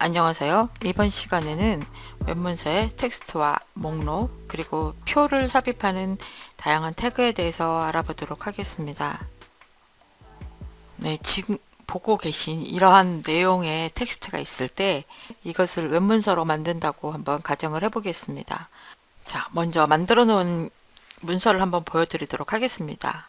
안녕하세요. 이번 시간에는 웹문서의 텍스트와 목록 그리고 표를 삽입하는 다양한 태그에 대해서 알아보도록 하겠습니다. 네, 지금 보고 계신 이러한 내용의 텍스트가 있을 때 이것을 웹문서로 만든다고 한번 가정을 해보겠습니다. 자, 먼저 만들어 놓은 문서를 한번 보여드리도록 하겠습니다.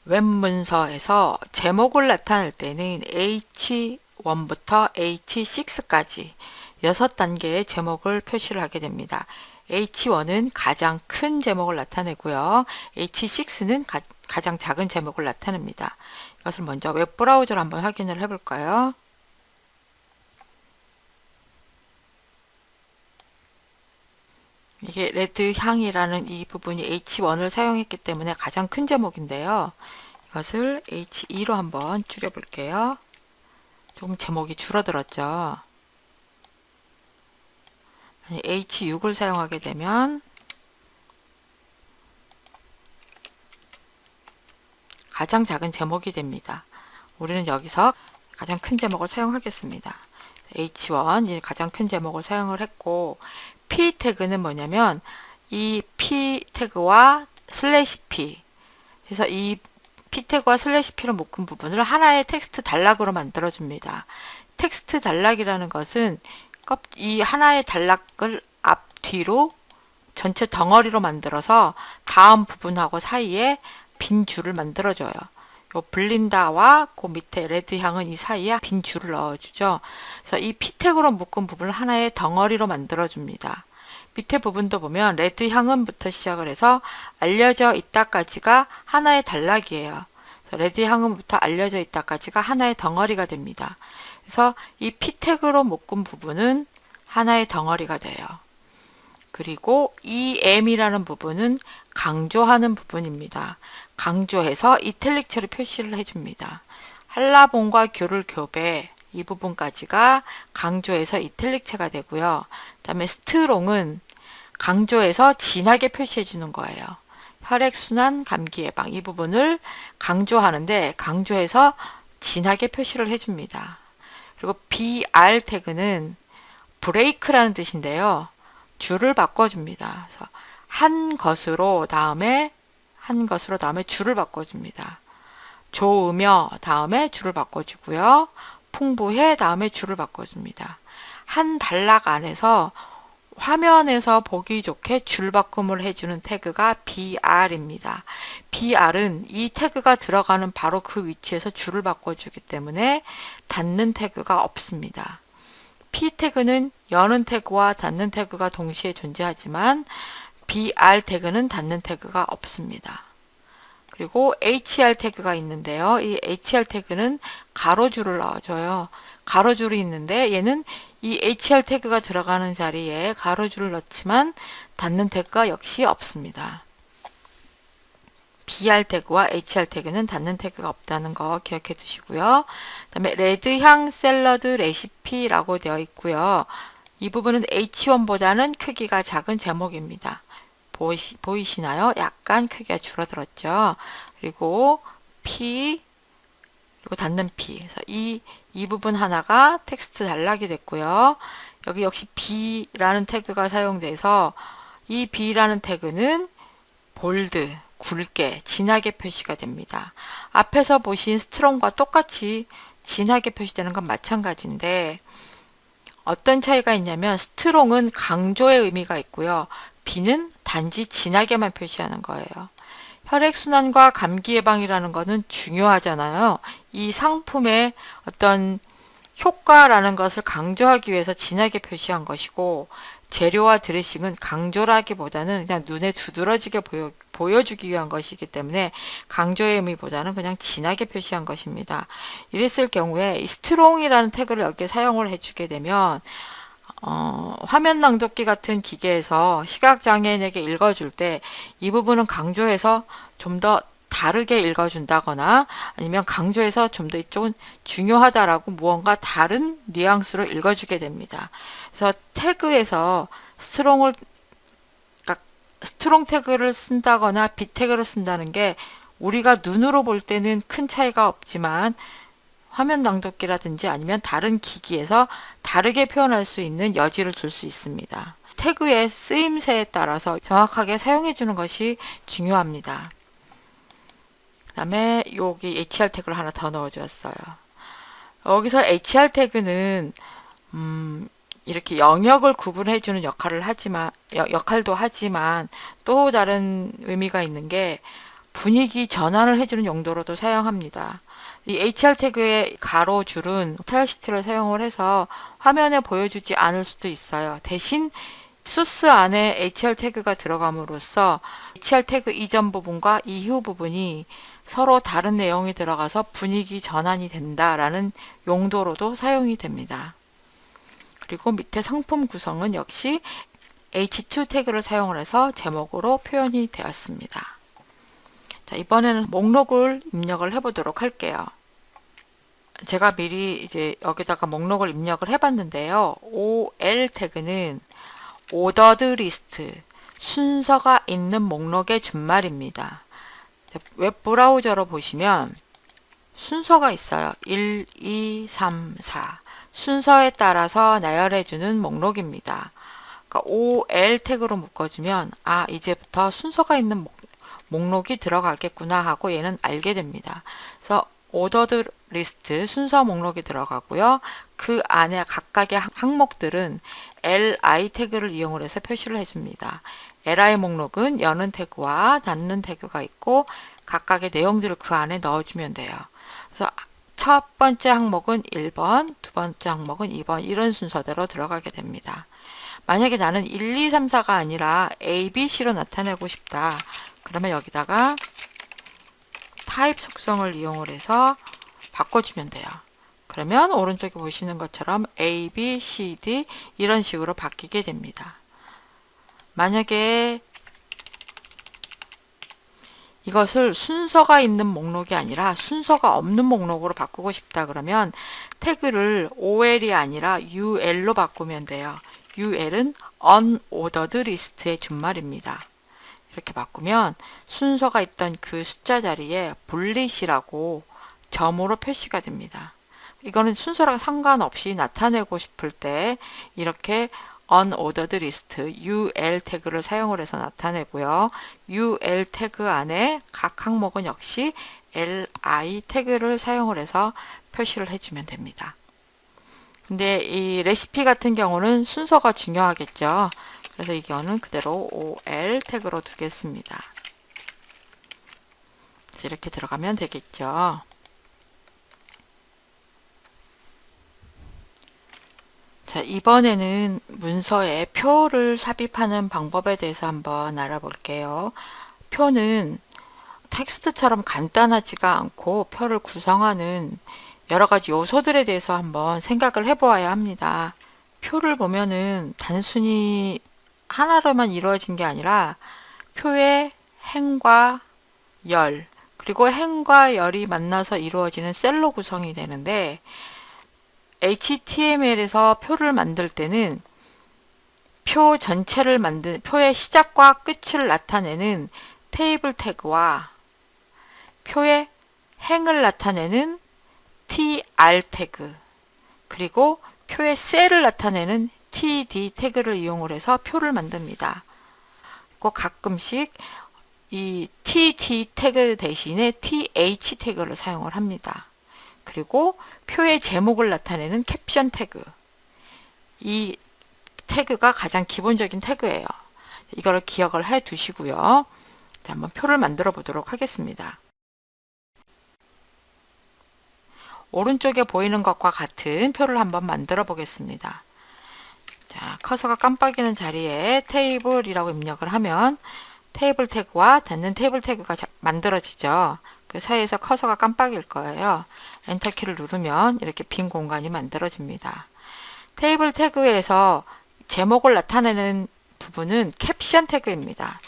웹문서에서 제목을 나타낼 때는 H1부터 H6까지 6단계의 제목을 표시를 하게 됩니다. H1은 가장 큰 제목을 나타내고요. H6는 가장 작은 제목을 나타냅니다. 이것을 먼저 웹브라우저로 한번 확인을 해볼까요? 이게 레드 향이라는 이 부분이 H1을 사용했기 때문에 가장 큰 제목인데요. 이것을 H2로 한번 줄여볼게요. 조금 제목이 줄어들었죠. H6을 사용하게 되면 가장 작은 제목이 됩니다. 우리는 여기서 가장 큰 제목을 사용하겠습니다. H1, 가장 큰 제목을 사용을 했고, P 태그는 뭐냐면 이 P 태그와 슬래시 P, 그래서 이 P 태그와 슬래시 P로 묶은 부분을 하나의 텍스트 단락으로 만들어줍니다. 텍스트 단락이라는 것은 이 하나의 단락을 앞, 뒤로 전체 덩어리로 만들어서 다음 부분하고 사이에 빈 줄을 만들어줘요. 요 블린다와 그 밑에 레드 향은 이 사이에 빈 줄을 넣어주죠. 그래서 이 P 태그로 묶은 부분을 하나의 덩어리로 만들어줍니다. 밑에 부분도 보면 레드 향은부터 시작을 해서 알려져 있다까지가 하나의 단락이에요. 레드 향은부터 알려져 있다까지가 하나의 덩어리가 됩니다. 그래서 이 P 태그로 묶은 부분은 하나의 덩어리가 돼요. 그리고 EM이라는 부분은 강조하는 부분입니다. 강조해서 이탈릭체로 표시를 해줍니다. 한라봉과 귤을 교배 이 부분까지가 강조해서 이탈릭체가 되고요. 그 다음에 스트롱은 강조해서 진하게 표시해 주는 거예요. 혈액순환, 감기 예방 이 부분을 강조하는데 강조해서 진하게 표시를 해줍니다. 그리고 BR 태그는 브레이크라는 뜻인데요. 줄을 바꿔줍니다. 그래서 한 것으로 다음에 줄을 바꿔줍니다. 좋으며 다음에 줄을 바꿔주고요. 풍부해 다음에 줄을 바꿔줍니다. 한 단락 안에서 화면에서 보기 좋게 줄 바꿈을 해주는 태그가 BR입니다. BR은 이 태그가 들어가는 바로 그 위치에서 줄을 바꿔주기 때문에 닫는 태그가 없습니다. P 태그는 여는 태그와 닫는 태그가 동시에 존재하지만 BR 태그는 닫는 태그가 없습니다. 그리고 HR 태그가 있는데요. 이 HR 태그는 가로줄을 넣어줘요. 가로줄이 있는데 얘는 이 HR 태그가 들어가는 자리에 가로줄을 넣지만 닫는 태그가 역시 없습니다. BR 태그와 HR 태그는 닫는 태그가 없다는 거 기억해 두시고요. 그 다음에 레드향 샐러드 레시피라고 되어 있고요. 이 부분은 H1보다는 크기가 작은 제목입니다. 보이시나요? 약간 크기가 줄어들었죠. 그리고 P 그리고 닫는 P. 그래서 이 부분 하나가 텍스트 단락이 됐고요. 여기 역시 B라는 태그가 사용돼서 이 B라는 태그는 볼드, 굵게, 진하게 표시가 됩니다. 앞에서 보신 스트롱과 똑같이 진하게 표시되는 건 마찬가지인데 어떤 차이가 있냐면 스트롱은 강조의 의미가 있고요. B는 단지 진하게만 표시하는 거예요. 혈액순환과 감기 예방이라는 거는 중요하잖아요. 이 상품의 어떤 효과라는 것을 강조하기 위해서 진하게 표시한 것이고 재료와 드레싱은 강조라기보다는 그냥 눈에 두드러지게 보여주기 위한 것이기 때문에 강조의 의미보다는 그냥 진하게 표시한 것입니다. 이랬을 경우에 이 스트롱이라는 태그를 여기에 사용을 해주게 되면 화면 낭독기 같은 기계에서 시각장애인에게 읽어줄 때 이 부분은 강조해서 좀 더 다르게 읽어준다거나 아니면 강조해서 좀 더 이쪽은 중요하다라고 무언가 다른 뉘앙스로 읽어주게 됩니다. 그래서 태그에서 스트롱 태그를 쓴다거나 B 태그를 쓴다는 게 우리가 눈으로 볼 때는 큰 차이가 없지만 화면 낭독기라든지 아니면 다른 기기에서 다르게 표현할 수 있는 여지를 줄 수 있습니다. 태그의 쓰임새에 따라서 정확하게 사용해 주는 것이 중요합니다. 그 다음에 여기 HR 태그를 하나 더 넣어 주었어요. 여기서 HR 태그는 이렇게 영역을 구분해 주는 역할도 하지만 또 다른 의미가 있는 게 분위기 전환을 해주는 용도로도 사용합니다. 이 HR 태그의 가로줄은 타일시트를 사용을 해서 화면에 보여주지 않을 수도 있어요. 대신 소스 안에 HR 태그가 들어감으로써 HR 태그 이전 부분과 이후 부분이 서로 다른 내용이 들어가서 분위기 전환이 된다라는 용도로도 사용이 됩니다. 그리고 밑에 상품 구성은 역시 H2 태그를 사용을 해서 제목으로 표현이 되었습니다. 자, 이번에는 목록을 입력을 해보도록 할게요. 제가 미리 이제 여기다가 목록을 입력을 해봤는데요. OL 태그는 Ordered List, 순서가 있는 목록의 준말입니다. 웹 브라우저로 보시면 순서가 있어요. 1, 2, 3, 4. 순서에 따라서 나열해주는 목록입니다. 그러니까 OL 태그로 묶어주면 이제부터 순서가 있는 목록이 들어가겠구나 하고 얘는 알게 됩니다. 그래서 Ordered List, 순서 목록이 들어가고요. 그 안에 각각의 항목들은 li 태그를 이용을 해서 표시를 해줍니다. li 목록은 여는 태그와 닫는 태그가 있고 각각의 내용들을 그 안에 넣어주면 돼요. 그래서 첫 번째 항목은 1번, 두 번째 항목은 2번 이런 순서대로 들어가게 됩니다. 만약에 나는 1, 2, 3, 4가 아니라 A, B, C로 나타내고 싶다. 그러면 여기다가 타입 속성을 이용을 해서 바꿔주면 돼요. 그러면 오른쪽에 보시는 것처럼 A, B, C, D 이런 식으로 바뀌게 됩니다. 만약에 이것을 순서가 있는 목록이 아니라 순서가 없는 목록으로 바꾸고 싶다 그러면 태그를 OL이 아니라 UL로 바꾸면 돼요. UL은 Unordered List의 준말입니다. 이렇게 바꾸면 순서가 있던 그 숫자 자리에 bullet이라고 점으로 표시가 됩니다. 이거는 순서랑 상관없이 나타내고 싶을 때 이렇게 Unordered List, UL 태그를 사용을 해서 나타내고요. UL 태그 안에 각 항목은 역시 li 태그를 사용을 해서 표시를 해주면 됩니다. 근데 이 레시피 같은 경우는 순서가 중요하겠죠. 그래서 이거는 그대로 OL 태그로 두겠습니다. 이렇게 들어가면 되겠죠. 자, 이번에는 문서에 표를 삽입하는 방법에 대해서 한번 알아볼게요. 표는 텍스트처럼 간단하지가 않고 표를 구성하는 여러 가지 요소들에 대해서 한번 생각을 해보아야 합니다. 표를 보면은 단순히 하나로만 이루어진 게 아니라 표의 행과 열, 그리고 행과 열이 만나서 이루어지는 셀로 구성이 되는데 HTML에서 표를 만들 때는 표 전체를 표의 시작과 끝을 나타내는 테이블 태그와 표의 행을 나타내는 tr 태그, 그리고 표의 셀을 나타내는 td 태그를 이용을 해서 표를 만듭니다. 그리고 가끔씩 이 td 태그 대신에 th 태그를 사용을 합니다. 그리고 표의 제목을 나타내는 캡션 태그, 이 태그가 가장 기본적인 태그예요. 이거를 기억을 해 두시고요. 자, 한번 표를 만들어 보도록 하겠습니다. 오른쪽에 보이는 것과 같은 표를 한번 만들어 보겠습니다. 자, 커서가 깜빡이는 자리에 테이블이라고 입력을 하면 테이블 태그와 닫는 테이블 태그가 만들어지죠. 그 사이에서 커서가 깜빡일 거예요. 엔터키를 누르면 이렇게 빈 공간이 만들어집니다. 테이블 태그에서 제목을 나타내는 부분은 캡션 태그입니다.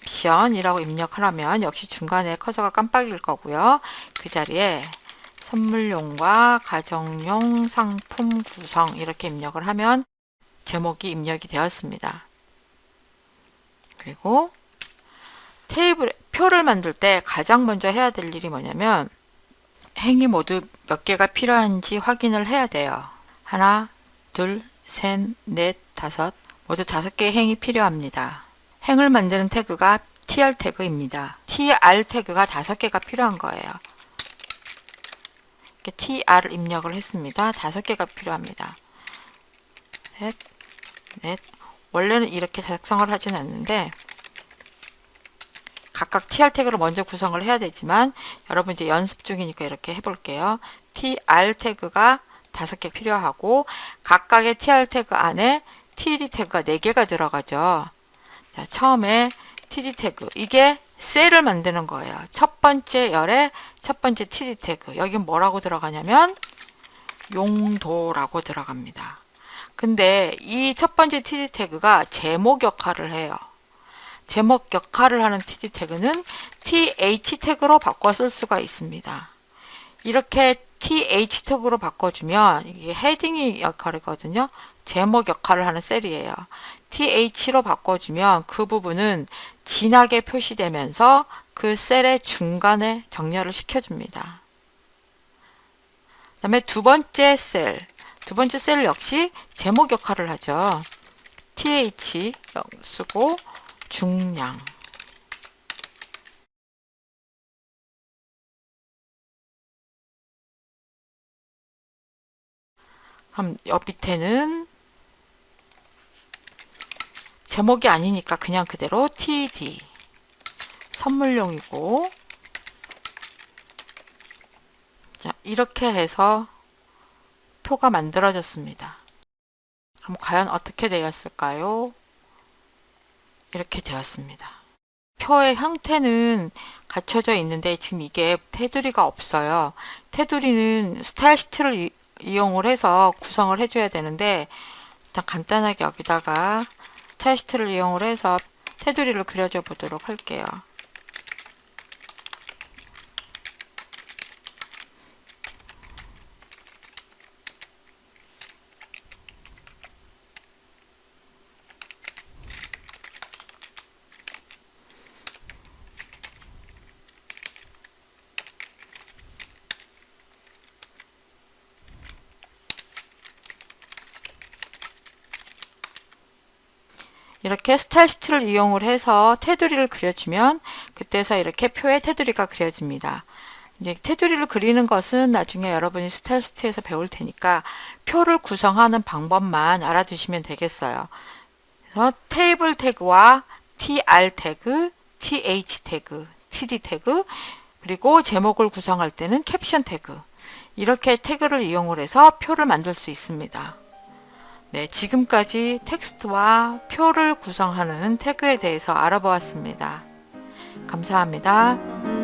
캡션이라고 입력을 하면 역시 중간에 커서가 깜빡일 거고요. 그 자리에 선물용과 가정용 상품 구성 이렇게 입력을 하면 제목이 입력이 되었습니다. 그리고 표를 만들 때 가장 먼저 해야 될 일이 뭐냐면 행이 모두 몇 개가 필요한지 확인을 해야 돼요. 하나, 둘, 셋, 넷, 다섯, 모두 5개의 행이 필요합니다. 행을 만드는 태그가 tr 태그입니다. tr 태그가 5개가 필요한 거예요. 이렇게 tr을 입력을 했습니다. 5개가 필요합니다. 셋, 넷. 원래는 이렇게 작성을 하진 않는데 각각 tr 태그를 먼저 구성을 해야 되지만 여러분 이제 연습 중이니까 이렇게 해볼게요. tr 태그가 5개 필요하고 각각의 tr 태그 안에 td 태그가 4개가 들어가죠. 자, 처음에 td 태그, 이게 셀을 만드는 거예요. 첫 번째 열에 첫 번째 td 태그, 여기 뭐라고 들어가냐면 용도라고 들어갑니다. 근데 이 첫 번째 td 태그가 제목 역할을 해요. 제목 역할을 하는 td 태그는 th 태그로 바꿔 쓸 수가 있습니다. 이렇게 th 태그로 바꿔주면 이게 헤딩이 역할이거든요. 제목 역할을 하는 셀이에요. th로 바꿔주면 그 부분은 진하게 표시되면서 그 셀의 중간에 정렬을 시켜줍니다. 그 다음에 두 번째 셀 역시 제목 역할을 하죠. th 쓰고 중량. 그럼 옆 밑에는 제목이 아니니까 그냥 그대로 td 선물용이고, 자, 이렇게 해서 표가 만들어졌습니다. 그럼 과연 어떻게 되었을까요? 이렇게 되었습니다. 표의 형태는 갖춰져 있는데 지금 이게 테두리가 없어요. 테두리는 스타일 시트를 이용을 해서 구성을 해줘야 되는데 일단 간단하게 여기다가 스타일 시트를 이용을 해서 테두리를 그려줘 보도록 할게요. 이렇게 스타일 시트를 이용을 해서 테두리를 그려주면 그때서 이렇게 표의 테두리가 그려집니다. 이제 테두리를 그리는 것은 나중에 여러분이 스타일 시트에서 배울 테니까 표를 구성하는 방법만 알아두시면 되겠어요. 그래서 테이블 태그와 tr 태그, th 태그, td 태그, 그리고 제목을 구성할 때는 캡션 태그, 이렇게 태그를 이용을 해서 표를 만들 수 있습니다. 네, 지금까지 텍스트와 표를 구성하는 태그에 대해서 알아보았습니다. 감사합니다.